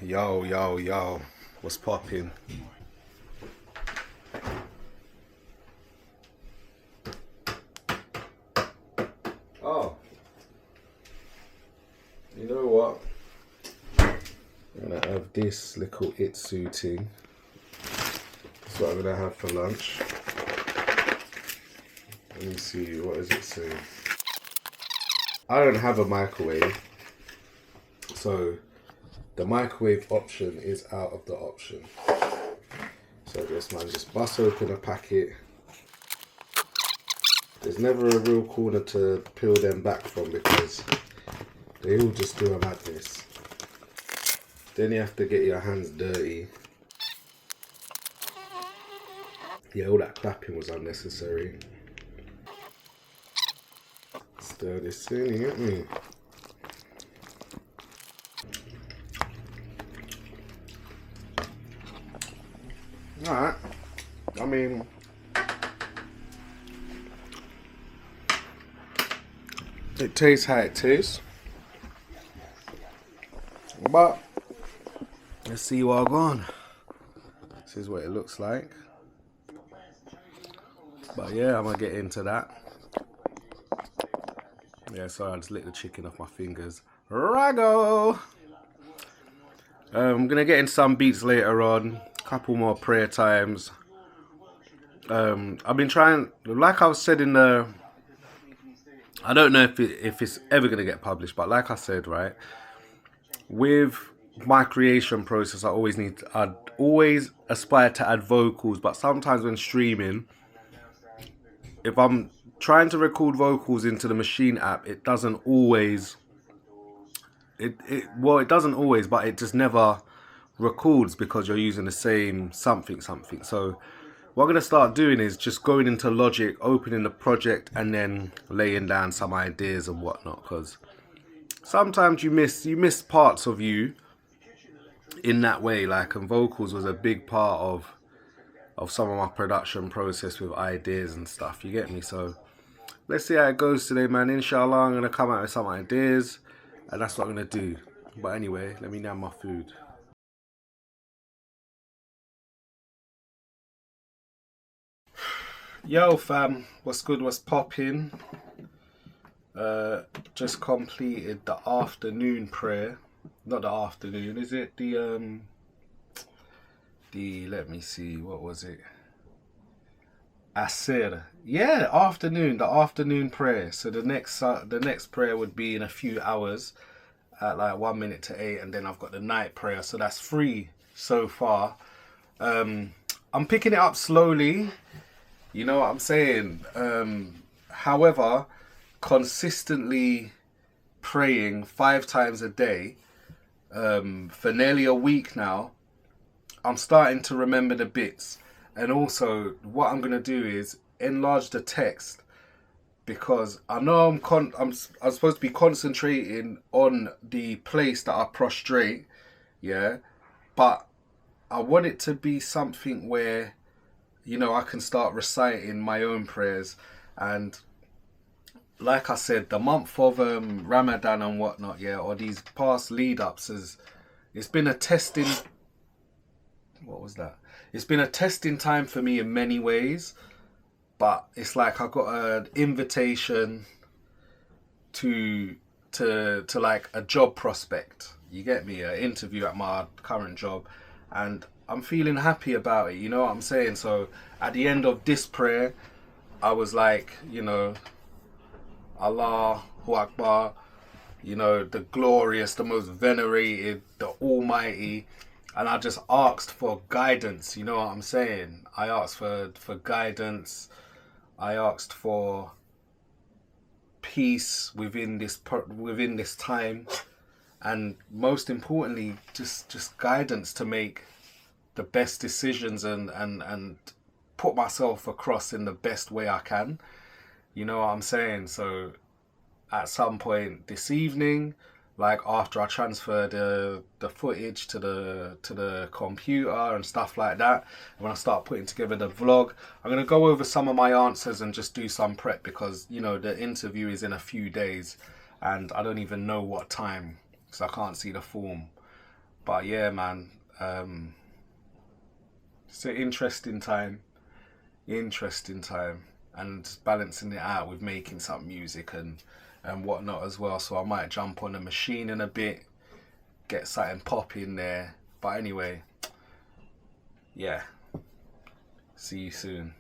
Yo, what's popping? Oh, you know what? I'm gonna have this little Itsu thing. That's what I'm gonna have for lunch. Let me see, what does it say? I don't have a microwave, so the microwave option is out of the option. So this man just bust open a packet. There's never a real corner to peel them back from because they all just do a madness. Then you have to get your hands dirty. Yeah, all that clapping was unnecessary. Stir this in, you get me? Alright, I mean, it tastes how it tastes, but let's see what I've gone. This is what it looks like, but yeah, I'm gonna get into that. Yeah, sorry, I just licked the chicken off my fingers. Rago! I'm gonna get in some beats later on. Couple more prayer times. I've been trying, like I've said in the, I don't know if it's ever going to get published, but like I said, right, with my creation process, I'd always aspire to add vocals, but sometimes when streaming, if I'm trying to record vocals into the Machine app, it doesn't always, it doesn't always, but it just never records because you're using the same something. So what I'm going to start doing is just going into Logic, opening the project, and then laying down some ideas and whatnot, because sometimes you miss parts of you in that way, like, and vocals was a big part of some of my production process with ideas and stuff, you get me? So let's see how it goes today, man. Inshallah, I'm going to come out with some ideas, and that's what I'm going to do. But anyway, let me nab my food. Yo fam, what's good, what's popping? Just completed the afternoon prayer. Not the afternoon, is it? The let me see, what was it? Asr. Yeah, the afternoon prayer. So the next prayer would be in a few hours at like 1 minute to 8, and then I've got the night prayer. So that's 3 so far. I'm picking it up slowly. You know what I'm saying? However, consistently praying 5 times a day for nearly a week now, I'm starting to remember the bits. And also, what I'm going to do is enlarge the text, because I know I'm supposed to be concentrating on the place that I prostrate, yeah? But I want it to be something where, you know, I can start reciting my own prayers. And like I said, the month of Ramadan and whatnot, yeah, or these past lead ups, it's been a testing, what was that? It's been a testing time for me in many ways, but it's like I got an invitation to like a job prospect, you get me, an interview at my current job, and I'm feeling happy about it, you know what I'm saying? So at the end of this prayer, I was like, you know, Allahu Akbar, you know, the glorious, the most venerated, the almighty. And I just asked for guidance, you know what I'm saying? I asked for guidance. I asked for peace within this time. And most importantly, just guidance to make the best decisions and put myself across in the best way I can. You know what I'm saying? So at some point this evening, like after I transfer the footage to the computer and stuff like that, when I start putting together the vlog, I'm going to go over some of my answers and just do some prep, because, you know, the interview is in a few days and I don't even know what time, because I can't see the form. But yeah, man, it's an interesting time, and balancing it out with making some music and whatnot as well. So I might jump on a machine in a bit, get something pop in there. But anyway, yeah, see you soon.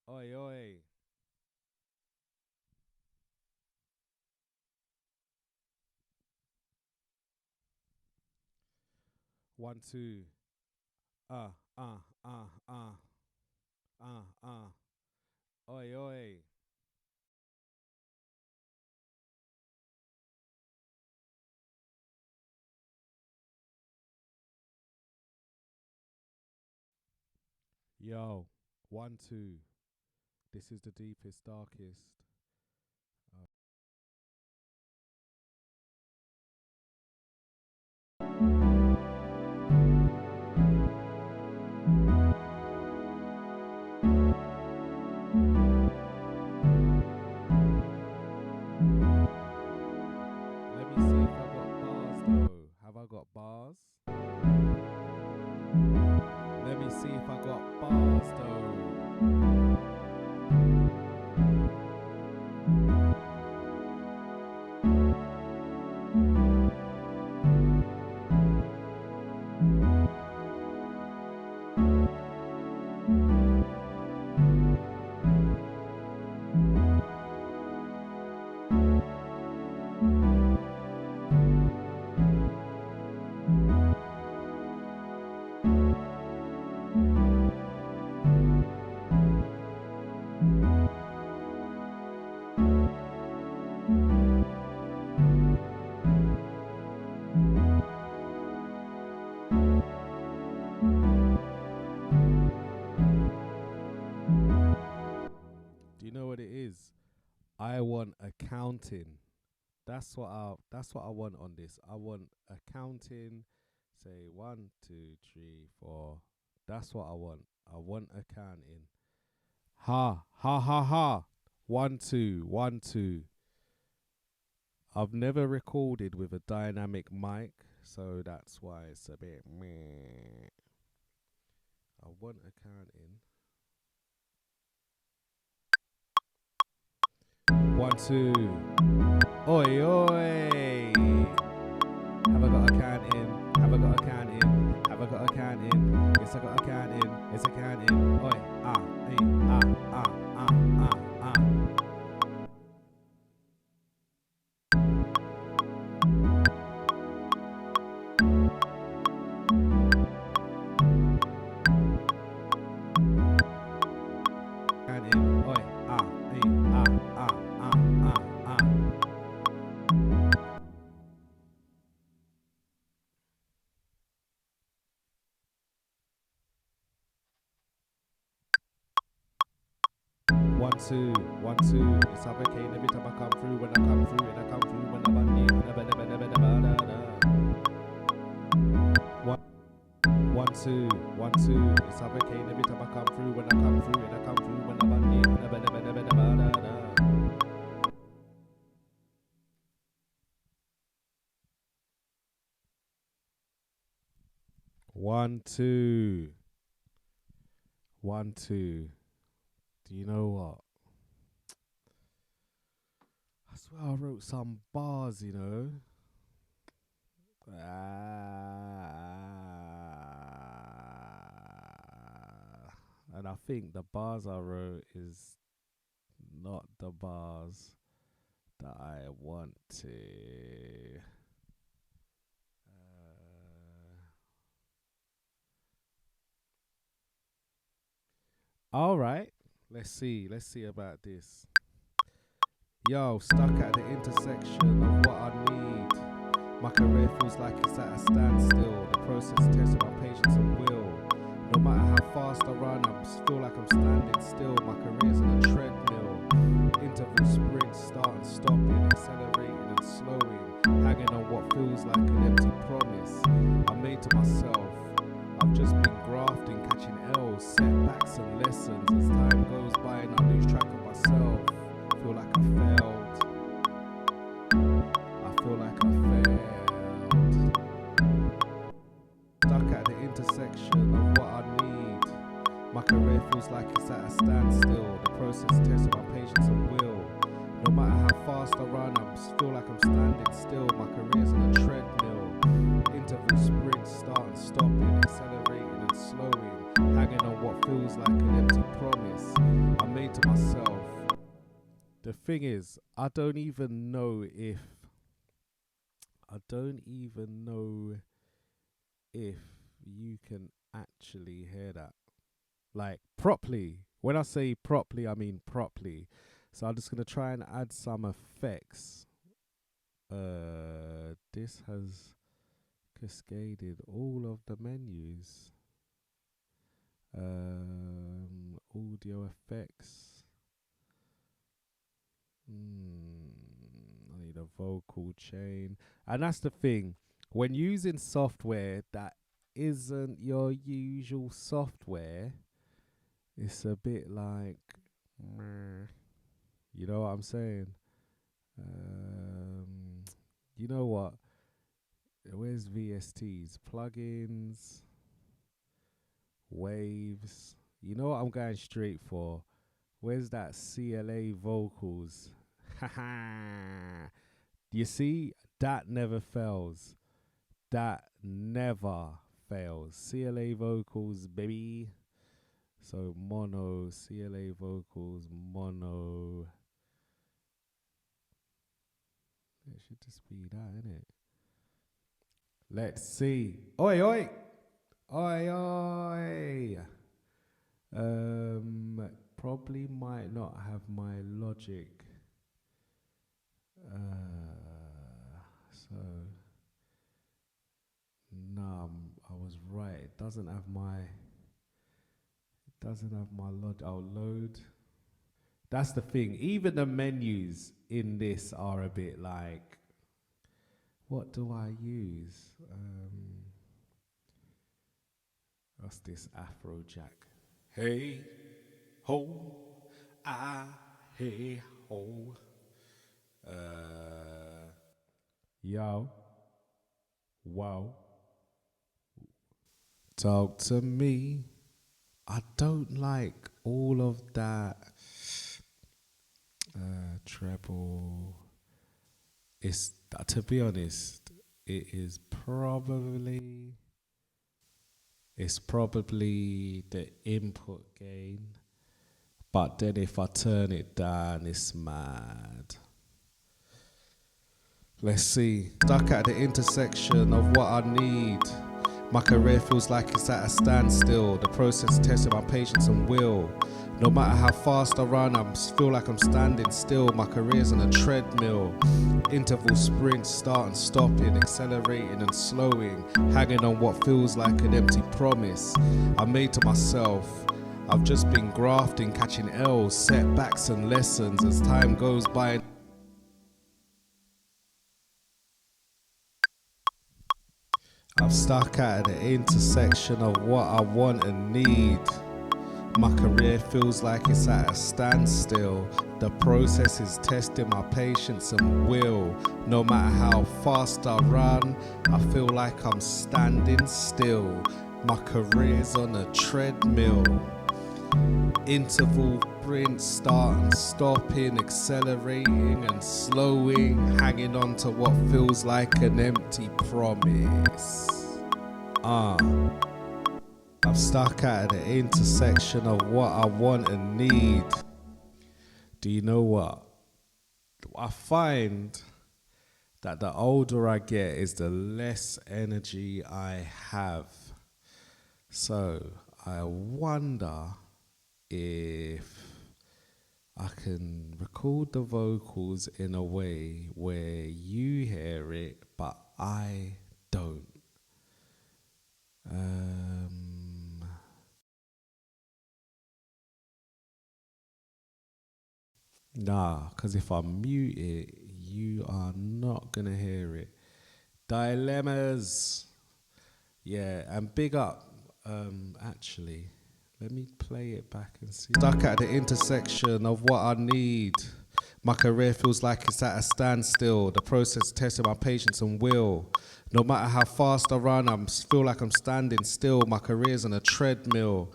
Oi, oi. One, two. Uh, uh, uh, uh, uh. Oi, oi. Yo, one, two. This is the deepest, darkest. Let me see if I got bars though. Have I got bars? Let me see if I got bars though. Do you know what it is? I want accounting. That's what I want on this. I want accounting. Say 1, 2, 3, 4. That's what I want. I want accounting. Ha ha ha ha. 1, 2, 1, 2. I've never recorded with a dynamic mic, so that's why it's a bit meh. I want accounting. 1, 2. Oi, oi. Have I got a can in? Have I got a can in? Have I got a can in? Yes, I got a can in. It's a can in. Oi, ah. 1, 2, 1, 2. It's a hurricane every time I come through. When I come through, and I come through when I'm on you. 1, 2, 1, 2. It's a hurricane every time I come through. When I come through, and I come through when I'm on you. 1, 2. 1, 2. Do you know what? I swear I wrote some bars, you know. And I think the bars I wrote is not the bars that I want to. All right, let's see about this. Yo, stuck at the intersection of what I need. My career feels like it's at a standstill. The process tests my patience and will. No matter how fast I run, I feel like I'm standing still. My career's in a treadmill. Interval sprints, start and stopping, accelerating and slowing, hanging on what feels like an empty promise I made to myself. I've just been grafting, catching L's, setbacks and lessons. As time goes by and I lose track of myself, feel like I failed. I feel like I failed. Stuck at the intersection of what I need. My career feels like it's at a standstill. The process tests my patience and will. No matter how fast I run, I feel like I'm standing still. My career's on a treadmill. Interval sprints, starting, stopping, accelerating and slowing. Hanging on what feels like an empty promise I made to myself. The thing is, I don't even know if you can actually hear that. Like properly. When I say properly, I mean properly. So I'm just gonna try and add some effects. This has cascaded all of the menus. Audio effects. I need a vocal chain. And that's the thing. When using software that isn't your usual software, it's a bit like, you know what I'm saying? You know what? Where's VSTs? Plugins, waves. You know what I'm going straight for? Where's that CLA-Vocals? Haha. You see? That never fails. That never fails. CLA-Vocals, baby. So mono, CLA-Vocals, mono. It should just be that, innit? Let's see. Oi, oi. Oi, oi. Probably might not have my Logic. So, nah, I was right. It doesn't have my Logic. I'll load. That's the thing. Even the menus in this are a bit like, what do I use? What's this Afrojack? Hey, ho, hey, ho. Yo, wow. Talk to me. I don't like all of that treble. It's, to be honest, it's probably the input gain. But then if I turn it down, it's mad. Let's see. Stuck at the intersection of what I need. My career feels like it's at a standstill. The process testing my patience and will. No matter how fast I run, I feel like I'm standing still. My career's on a treadmill. Interval sprints, starting, stopping, accelerating and slowing. Hanging on what feels like an empty promise I made to myself. I've just been grafting, catching L's, setbacks and lessons as time goes by. I'm stuck at the intersection of what I want and need. My career feels like it's at a standstill. The process is testing my patience and will. No matter how fast I run, I feel like I'm standing still. My career's on a treadmill. Interval sprints, starting, stopping, accelerating and slowing, hanging on to what feels like an empty promise. I'm stuck at the intersection of what I want and need. Do you know what? I find that the older I get is the less energy I have. So I wonder if I can record the vocals in a way where you hear it, but I don't. Nah, because if I mute it, you are not going to hear it. Dilemmas. Yeah, and big up Actually, let me play it back and see. Stuck at the intersection of what I need. My career feels like it's at a standstill. The process testing my patience and will. No matter how fast I run, I feel like I'm standing still. My career's on a treadmill.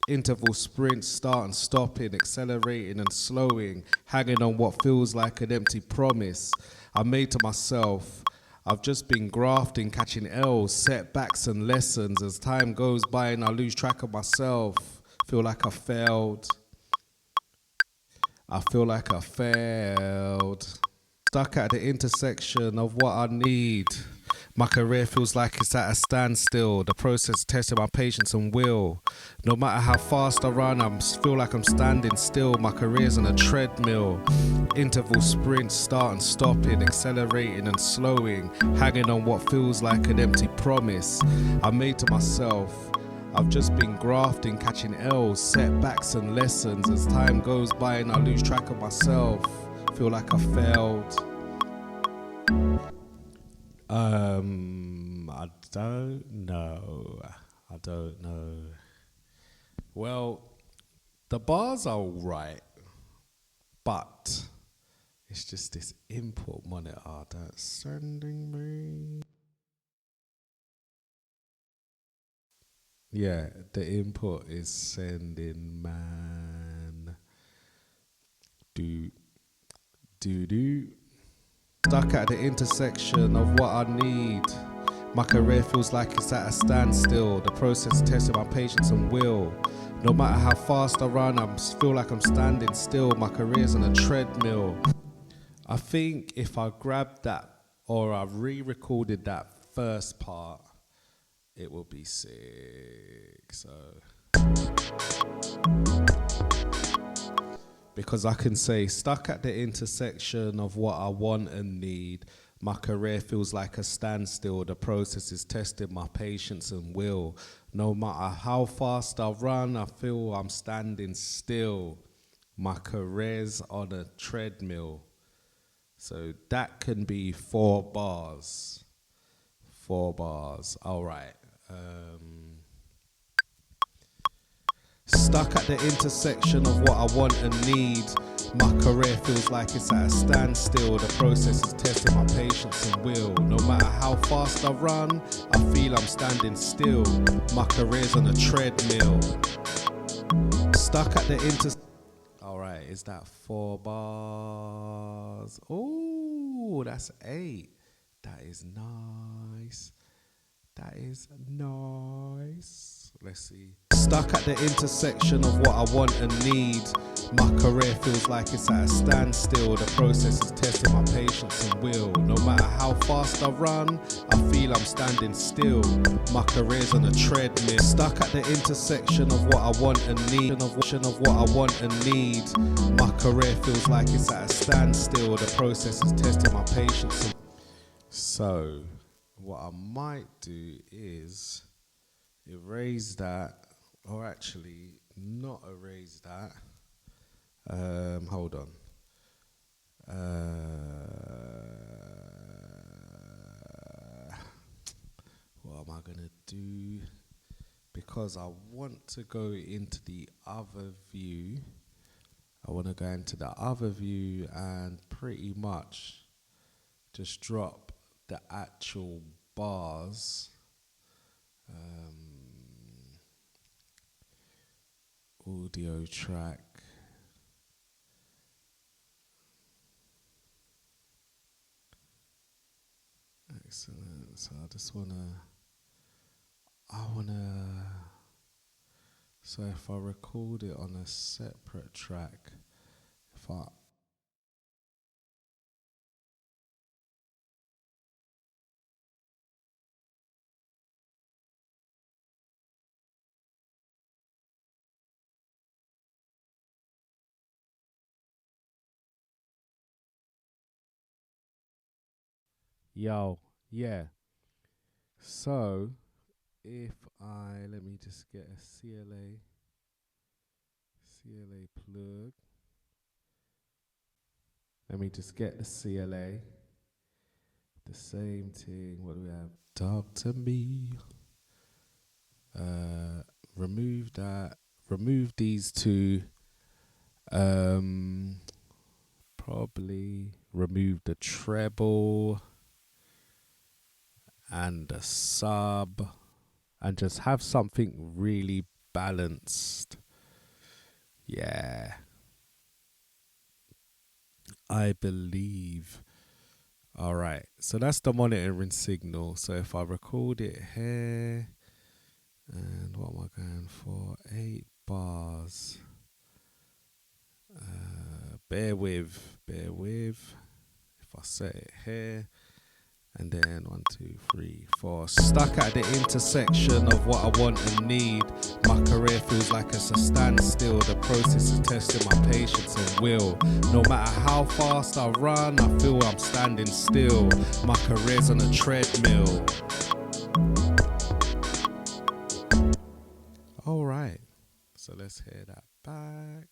Interval sprints, start and stopping, accelerating and slowing, hanging on what feels like an empty promise I made to myself. I've just been grafting, catching L's, setbacks and lessons. As time goes by and I lose track of myself, feel like I failed. I feel like I failed. Stuck at the intersection of what I need. My career feels like it's at a standstill. The process testing my patience and will. No matter how fast I run, I feel like I'm standing still. My career's on a treadmill. Interval sprints, start and stopping, accelerating and slowing, hanging on what feels like an empty promise I made to myself. I've just been grafting, catching L's, setbacks and lessons. As time goes by and I lose track of myself, feel like I failed. I don't know. I don't know. Well, the bars are alright, but it's just this input monitor that's sending me. Yeah, the input is sending man. Do. Stuck at the intersection of what I need. My career feels like it's at a standstill. The process testing my patience and will. No matter how fast I run, I feel like I'm standing still. My career's on a treadmill. I think if I grabbed that or I re-recorded that first part, it will be sick. So, because I can say, stuck at the intersection of what I want and need. My career feels like a standstill. The process is testing my patience and will. No matter how fast I run, I feel I'm standing still. My career's on a treadmill. So that can be 4 bars. 4 bars. All right. Stuck at the intersection of what I want and need. My career feels like it's at a standstill. The process is testing my patience and will. No matter how fast I run, I feel I'm standing still. My career's on a treadmill. Stuck at the Alright, is that 4 bars? Oh, that's 8. That is nice. That is nice. Let's see. Stuck at the intersection of what I want and need. My career feels like it's at a standstill. The process is testing my patience and will. No matter how fast I run, I feel I'm standing still. My career's on a treadmill. Stuck at the intersection of what I want and need. Of what I want and need. My career feels like it's at a standstill. The process is testing my patience and so what I might do is erase that, or actually not erase that. Hold on. What am I gonna do? Because I want to go into the other view. I want to go into the other view and pretty much just drop the actual bars. Audio track. Excellent. So I just so if I record it on a separate track, if I Yo, yeah. So if let me just get a CLA plug. Let me just get the CLA. The same thing. What do we have? Talk to me. Remove that. Remove these two. Probably remove the treble and the sub, and just have something really balanced. Yeah, I believe. All right, so that's the monitoring signal. So if I record it here, and what am I going for? 8 bars. Bear with. If I set it here, and then 1, 2, 3, 4. Stuck at the intersection of what I want and need. My career feels like it's a standstill. The process is testing my patience and will. No matter how fast I run, I feel I'm standing still. My career's on a treadmill. All right, so let's hear that back.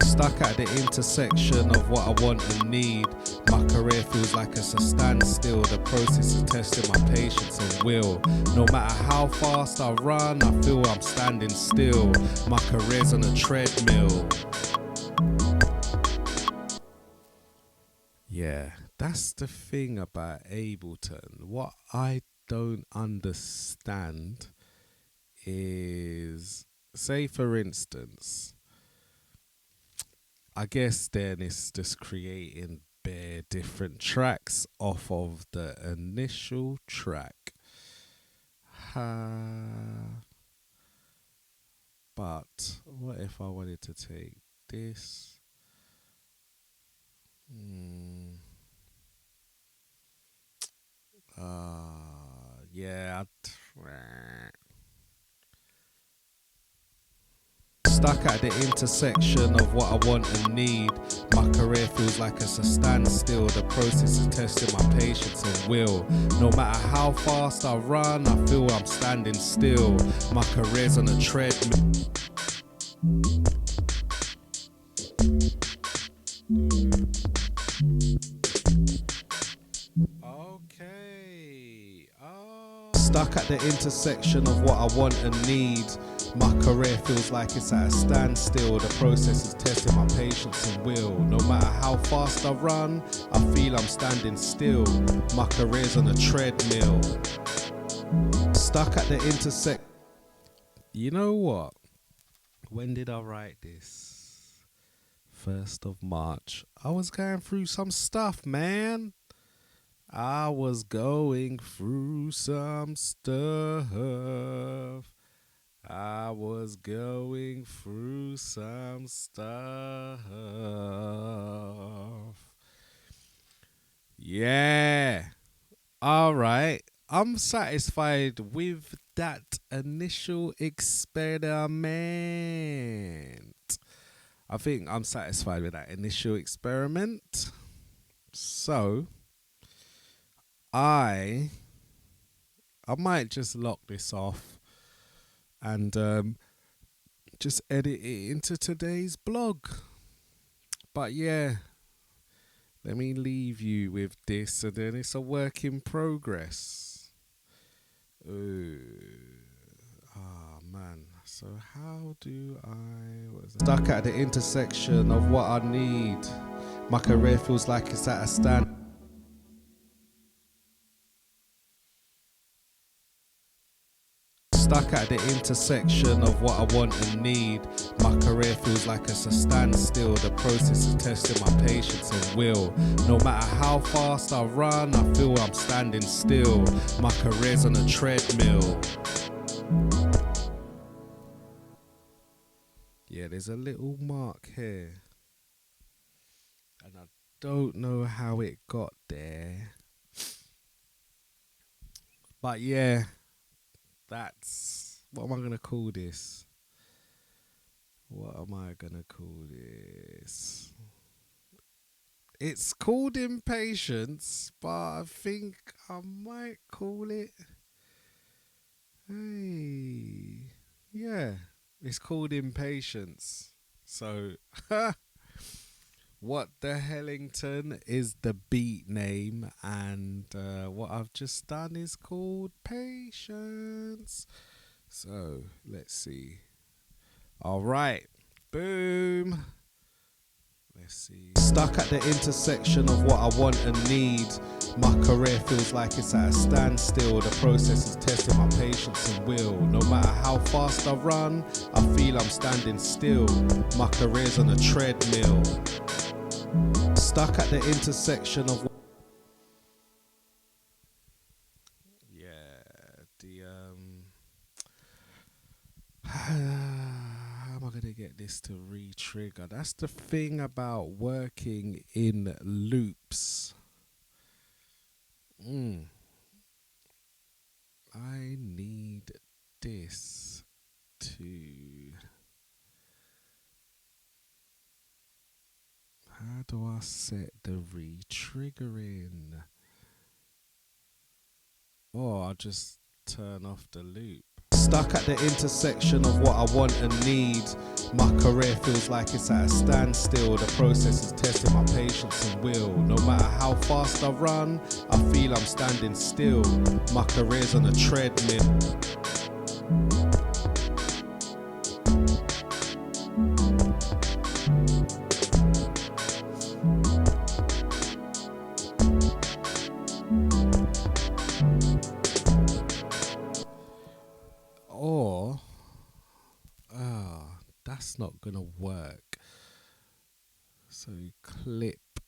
Stuck at the intersection of what I want and need. My career feels like it's a standstill. The process is testing my patience and will. No matter how fast I run, I feel I'm standing still. My career's on a treadmill. Yeah, that's the thing about Ableton. What I don't understand is, say for instance, I guess then it's just creating bare different tracks off of the initial track. But what if I wanted to take this? Yeah. Stuck at the intersection of what I want and need. My career feels like it's a standstill. The process is testing my patience and will. No matter how fast I run, I feel I'm standing still. My career's on a treadmill. Okay. Stuck at the intersection of what I want and need. My career feels like it's at a standstill. The process is testing my patience and will. No matter how fast I run, I feel I'm standing still. My career's on a treadmill. Stuck at the intersect. You know what? When did I write this? 1st of March. I was going through some stuff, man. I was going through some stuff. I was going through some stuff. Yeah. All right. I'm satisfied with that initial experiment. I think I'm satisfied with that initial experiment. So I might just lock this off and just edit it into today's blog. But yeah, let me leave you with this, and then it's a work in progress. Man, so how do stuck at the intersection of what I need. My career feels like it's at a stand. Stuck at the intersection of what I want and need. My career feels like it's a standstill. The process is testing my patience and will. No matter how fast I run, I feel I'm standing still. My career's on a treadmill. Yeah, there's a little mark here, and I don't know how it got there. But yeah, that's, what am I going to call this? What am I going to call this? It's called Impatience, but I think I might call it, hey, Yeah, it's called Impatience. So, what the Hellington is the beat name, and what I've just done is called Patience. So, let's see. All right, boom. Let's see. Stuck at the intersection of what I want and need. My career feels like it's at a standstill. The process is testing my patience and will. No matter how fast I run, I feel I'm standing still. My career's on a treadmill. Stuck at the intersection of how am I gonna get this to re-trigger? That's the thing about working in loops. I need this to. How do I set the re-triggering? Or I'll just turn off the loop. Stuck at the intersection of what I want and need. My career feels like it's at a standstill. The process is testing my patience and will. No matter how fast I run, I feel I'm standing still. My career's on a treadmill. Or, that's not gonna work. So clip,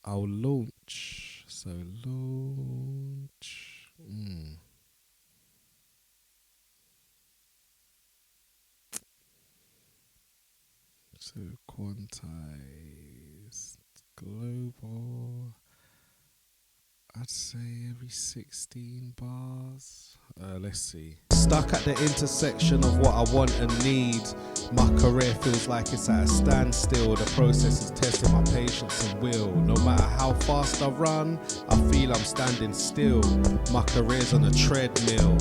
I'll launch. So launch. So quantize global. I'd say every 16 bars. Let's see. Stuck at the intersection of what I want and need. My career feels like it's at a standstill. The process is testing my patience and will. No matter how fast I run, I feel I'm standing still. My career's on a treadmill.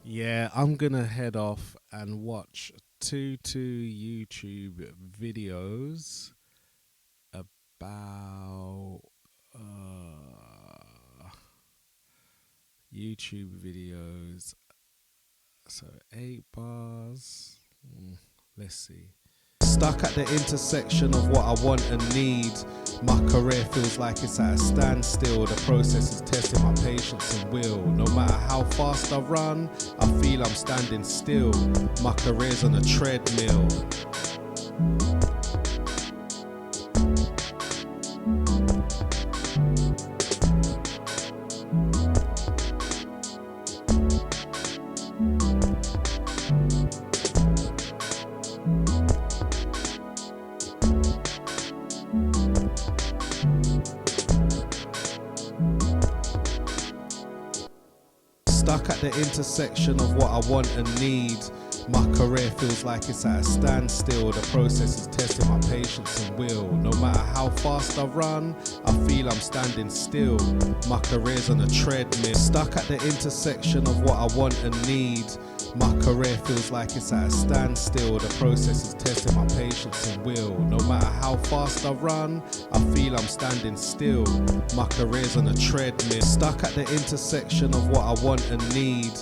Yeah, I'm gonna head off and watch two YouTube videos about YouTube videos. So 8 bars. Let's see. Stuck at the intersection of what I want and need. My career feels like it's at a standstill. The process is testing my patience and will. No matter how fast I run, I feel I'm standing still. My career's on a treadmill. Stuck at the intersection of what I want and need. My career feels like it's at a standstill. The process is testing my patience and will. No matter how fast I run, I feel I'm standing still. My career's on a treadmill. Stuck at the intersection of what I want and need. My career feels like it's at a standstill. The process is testing my patience and will. No matter how fast I run, I feel I'm standing still. My career's on a treadmill. Stuck at the intersection of what I want and need.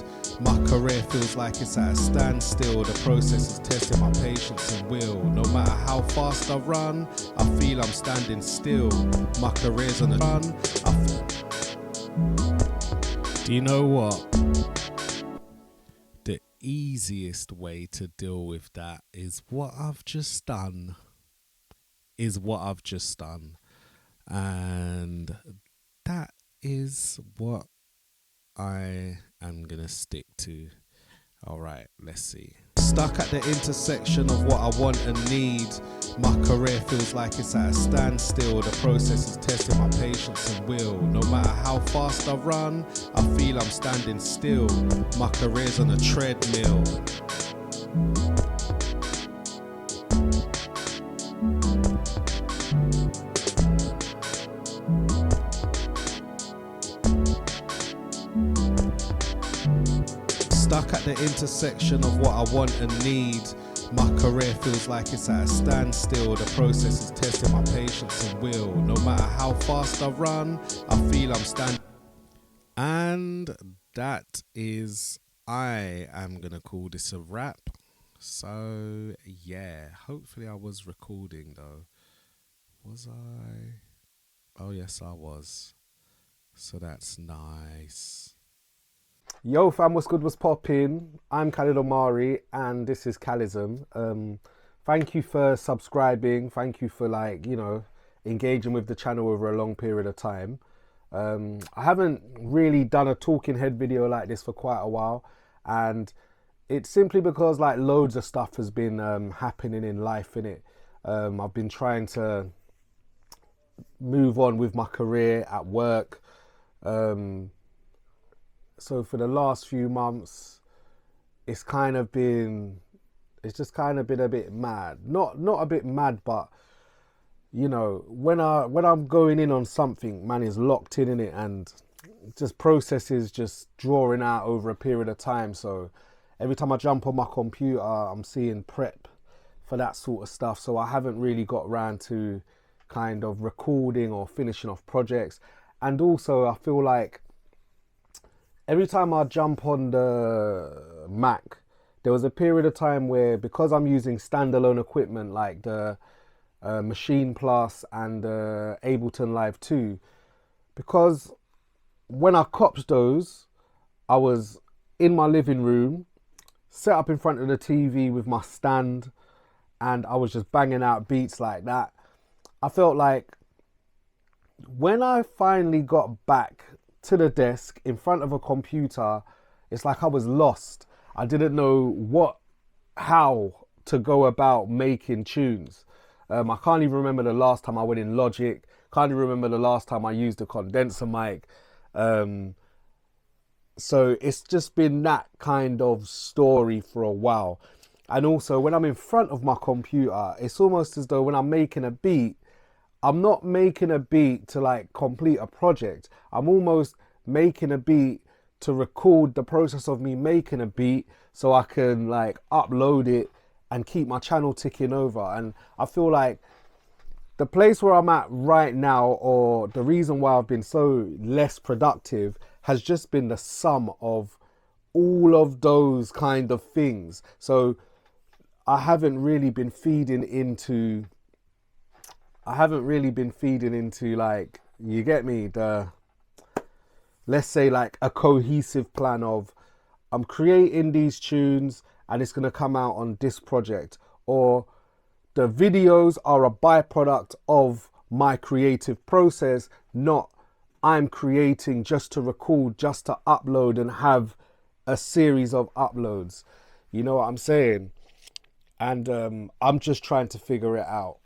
My career feels like it's at a standstill. The process is testing my patience and will. No matter how fast I run, I feel I'm standing still. My career's on a run. Do you know what? The easiest way to deal with that is what I've just done. And that is what I am gonna stick to. All right, let's see. Stuck at the intersection of what I want and need. My career feels like it's at a standstill. The process is testing my patience and will. No matter how fast I run, I feel I'm standing still. My career's on a treadmill. Stuck at the intersection of what I want and need. My career feels like it's at a standstill. The process is testing my patience and will. No matter how fast I run, I feel I'm standing. And that is, I am going to call this a wrap. So, yeah, hopefully I was recording though. Was I? Oh, yes, I was. So that's nice. Yo fam, what's good, what's poppin'? I'm Khalid Omari and this is Khalism. Thank you for subscribing. Thank you for engaging with the channel over a long period of time. I haven't really done a talking head video like this for quite a while, and it's simply because loads of stuff has been happening in life, innit? I've been trying to move on with my career at work. So for the last few months, it's just kind of been a bit mad. Not a bit mad, but when I'm going in on something, man, is locked in it, and just processes just drawing out over a period of time. So every time I jump on my computer, I'm seeing prep for that sort of stuff. So I haven't really got around to kind of recording or finishing off projects. And also I feel like every time I jump on the Mac, there was a period of time where, because I'm using standalone equipment like the Machine Plus and the Ableton Live 2, because when I copped those, I was in my living room, set up in front of the TV with my stand, and I was just banging out beats like that. I felt like when I finally got back to the desk in front of a computer, it's like I was lost. I didn't know how to go about making tunes. I can't even remember the last time I went in Logic. Can't even remember the last time I used a condenser mic. So it's just been that kind of story for a while. And also when I'm in front of my computer, it's almost as though when I'm making a beat, I'm not making a beat to complete a project. I'm almost making a beat to record the process of me making a beat so I can upload it and keep my channel ticking over. And I feel like the place where I'm at right now, or the reason why I've been so less productive, has just been the sum of all of those kind of things. So I haven't really been feeding into you get me, let's say a cohesive plan of, I'm creating these tunes and it's going to come out on this project, or the videos are a byproduct of my creative process, not I'm creating just to record, just to upload and have a series of uploads. You know what I'm saying? And I'm just trying to figure it out,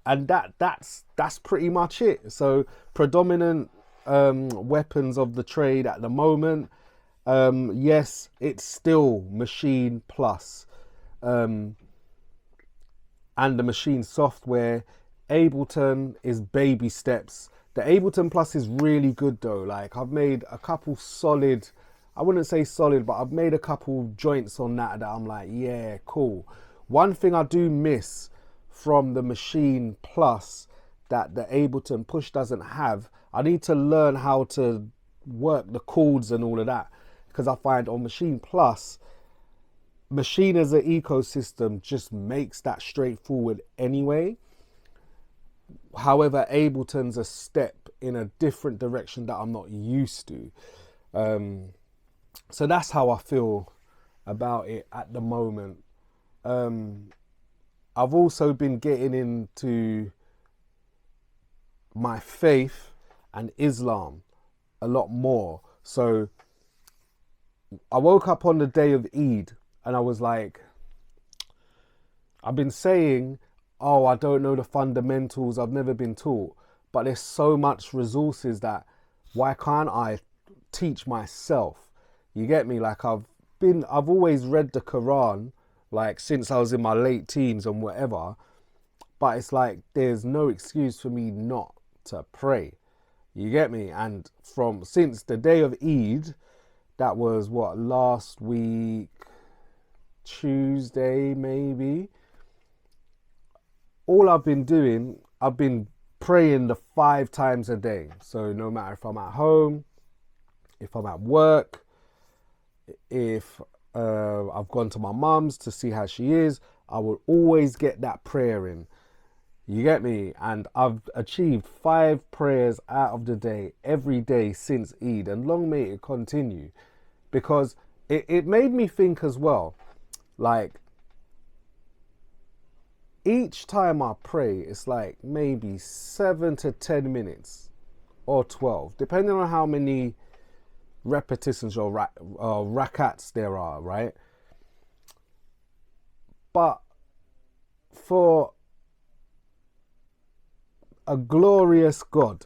and that's pretty much it. So predominant weapons of the trade at the moment, yes, it's still Machine Plus and the Machine software. Ableton is baby steps. The Ableton Plus is really good though. I've made a couple solid, I wouldn't say solid, but I've made a couple joints on that I'm like, yeah, cool. One thing I do miss from the Machine Plus that the Ableton Push doesn't have, I need to learn how to work the chords and all of that, because I find on Machine Plus, Machine as an ecosystem just makes that straightforward anyway. However, Ableton's a step in a different direction that I'm not used to. So that's how I feel about it at the moment. I've also been getting into my faith and Islam a lot more. So I woke up on the day of Eid and I was like, I've been saying, oh, I don't know the fundamentals, I've never been taught. But there's so much resources that why can't I teach myself? You get me? Like I've always read the Quran, like since I was in my late teens and whatever. But it's like there's no excuse for me not to pray. You get me? And since the day of Eid, that was what, last week, Tuesday maybe, all I've been doing, I've been praying the 5 times a day. So no matter if I'm at home, if I'm at work, if I've gone to my mum's to see how she is, I will always get that prayer in. You get me? And I've achieved 5 prayers out of the day every day since Eid, and long may it continue, because it made me think as well, like each time I pray, it's like maybe 7 to 10 minutes or 12, depending on how many repetitions or rakats there are, right? But for a glorious God,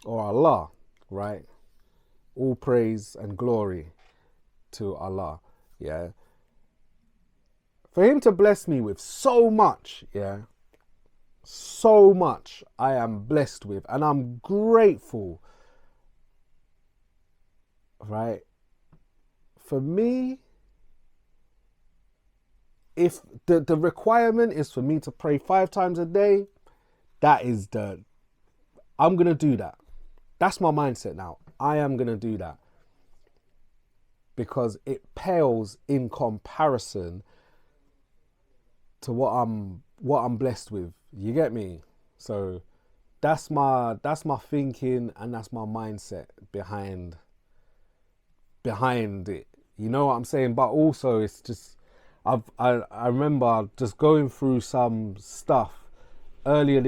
or Allah, right? All praise and glory to Allah, yeah? For him to bless me with so much, yeah? So much I am blessed with, and I'm grateful, right? For me, if the requirement is for me to pray 5 times a day, I'm going to do that. That's my mindset now. I am going to do that. Because it pales in comparison to what I'm blessed with. You get me? So that's my thinking, and that's my mindset behind it. You know what I'm saying? But also it's just I remember just going through some stuff earlier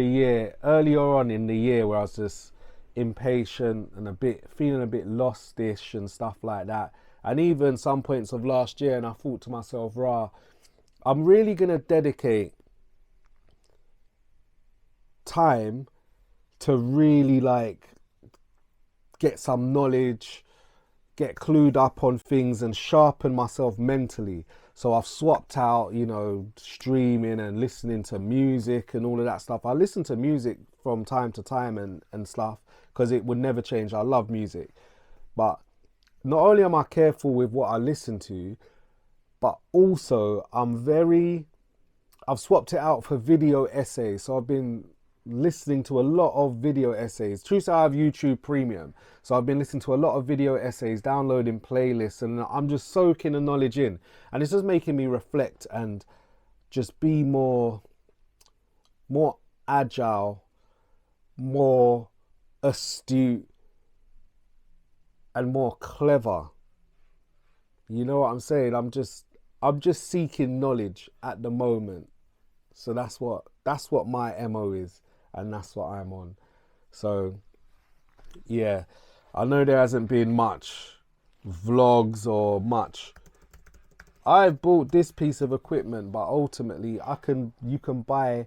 on in the year, where I was just impatient and feeling a bit lostish and stuff like that. And even some points of last year, and I thought to myself, I'm really going to dedicate time to really like get some knowledge, get clued up on things and sharpen myself mentally. So I've swapped out, streaming and listening to music and all of that stuff. I listen to music from time to time and stuff, because it would never change. I love music. But not only am I careful with what I listen to, but also I've swapped it out for video essays. So I've been listening to a lot of video essays. True, so I have YouTube Premium. So I've been listening to a lot of video essays, downloading playlists, and I'm just soaking the knowledge in. And it's just making me reflect and just be more agile, more astute, and more clever. You know what I'm saying? I'm just seeking knowledge at the moment. So that's what my MO is, and that's what I'm on. So yeah, I know there hasn't been much vlogs or much. I've bought this piece of equipment, but ultimately you can buy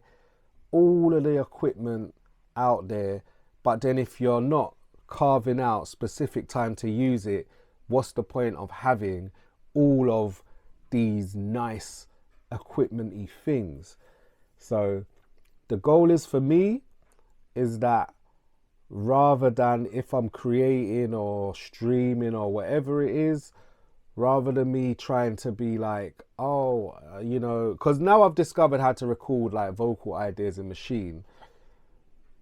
all of the equipment out there, but then if you're not carving out specific time to use it, what's the point of having all of these nice equipment-y things? So the goal is for me is that rather than if I'm creating or streaming or whatever it is, rather than me trying to be like, because now I've discovered how to record like vocal ideas in Machine.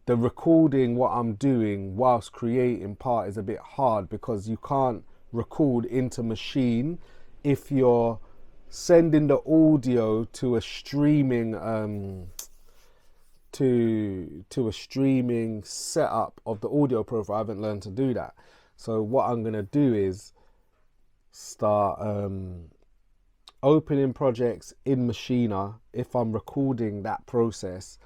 The recording what I'm doing whilst creating part is a bit hard, because you can't record into Machine if you're sending the audio to a streaming to a streaming setup of the audio profile. I haven't learned to do that. So what I'm gonna do is start opening projects in Machina if I'm recording that process,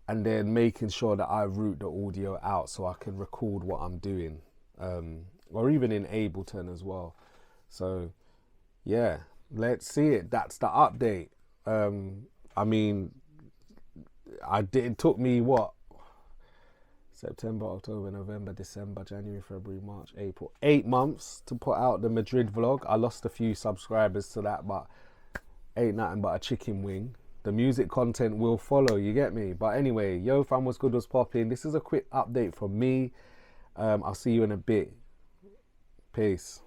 and then making sure that I route the audio out so I can record what I'm doing, or even in Ableton as well. So yeah, let's see it. That's the update. I mean, it took me what? September, October, November, December, January, February, March, April. 8 months to put out the Madrid vlog. I lost a few subscribers to that, but ain't nothing but a chicken wing. The music content will follow, you get me? But anyway, yo fam, what's good, what's popping? This is a quick update from me. I'll see you in a bit. Peace.